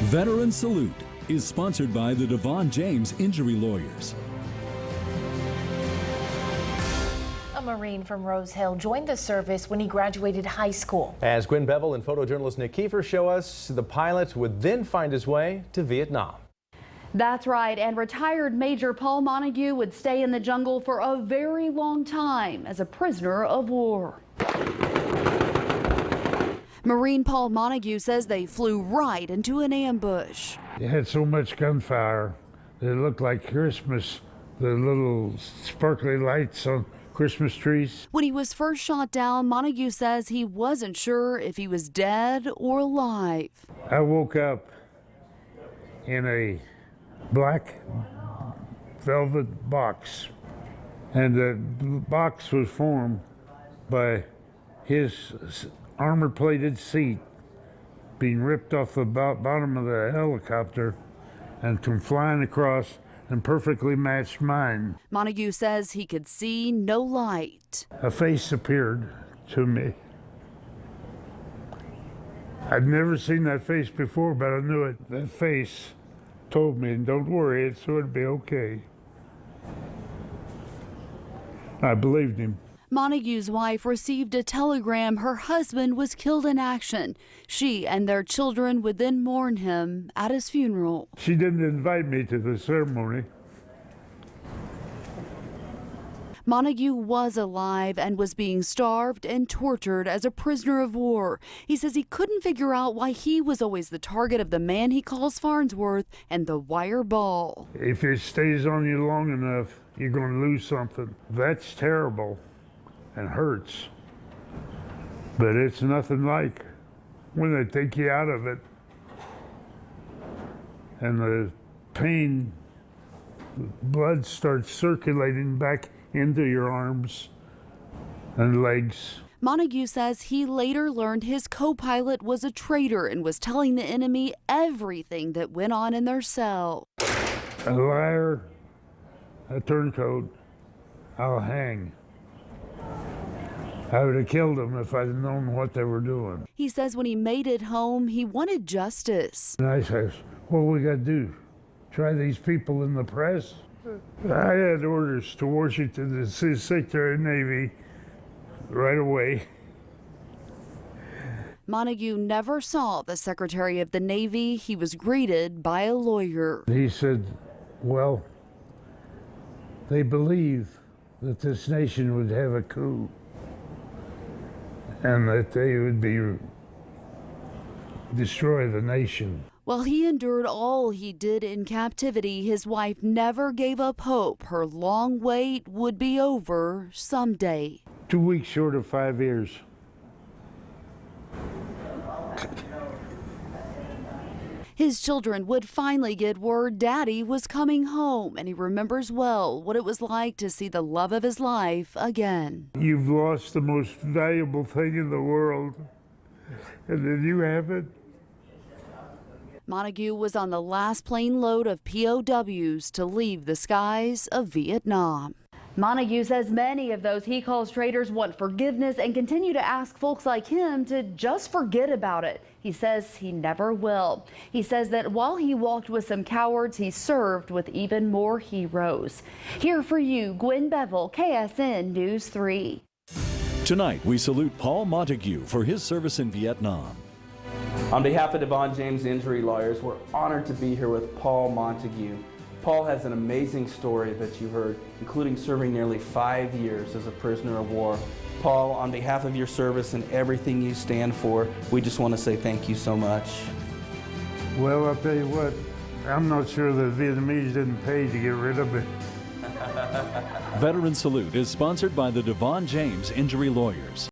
Veteran Salute is sponsored by the DeVaughn James Injury Lawyers. A Marine from Rose Hill joined the service when he graduated high school. As Gwen Bevel and photojournalist Nick Kiefer show us, the pilot would then find his way to Vietnam. That's right, and retired Major Paul Montague would stay in the jungle for a very long time as a prisoner of war. Marine Paul Montague says they flew right into an ambush. It had so much gunfire that it looked like Christmas, the little sparkly lights on Christmas trees. When he was first shot down, Montague says he wasn't sure if he was dead or alive. I woke up in a black velvet box, and the box was formed by his armor-plated seat being ripped off the bottom of the helicopter and come flying across and perfectly matched mine. Montague says he could see no light. A face appeared to me. I'd never seen that face before, but I knew it. That face told me, don't worry, it's going to be okay. I believed him. Montague's wife received a telegram her husband was killed in action. She and their children would then mourn him at his funeral. She didn't invite me to the ceremony. Montague was alive and was being starved and tortured as a prisoner of war. He says he couldn't figure out why he was always the target of the man he calls Farnsworth and the wire ball. If it stays on you long enough, you're going to lose something. That's terrible and hurts, but it's nothing like when they take you out of it and the pain, blood starts circulating back into your arms and legs. Montague says he later learned his co-pilot was a traitor and was telling the enemy everything that went on in their cell. A liar, a turncoat, I'll hang. I would have killed them if I'd known what they were doing. He says when he made it home, he wanted justice. And I said, what we got to do? Try these people in the press? I had orders to Washington to see Secretary of Navy right away. Montague never saw the Secretary of the Navy. He was greeted by a lawyer. He said, well, they believe that this nation would have a coup and that they would destroy the nation. While he endured all he did in captivity, his wife never gave up hope her long wait would be over someday. 2 weeks short of 5 years. His children would finally get word Daddy was coming home, and he remembers well what it was like to see the love of his life again. You've lost the most valuable thing in the world, and then you have it. Montague was on the last plane load of POWs to leave the skies of Vietnam. Montague says many of those he calls traitors want forgiveness and continue to ask folks like him to just forget about it. He says he never will. He says that while he walked with some cowards, he served with even more heroes. Here for you, Gwen Bevel, KSN News 3. Tonight, we salute Paul Montague for his service in Vietnam. On behalf of DeVaughn James Injury Lawyers, we're honored to be here with Paul Montague. Paul has an amazing story that you heard, including serving nearly 5 years as a prisoner of war. Paul, on behalf of your service and everything you stand for, we just want to say thank you so much. Well, I'll tell you what, I'm not sure the Vietnamese didn't pay to get rid of it. Veteran Salute is sponsored by the DeVaughn James Injury Lawyers.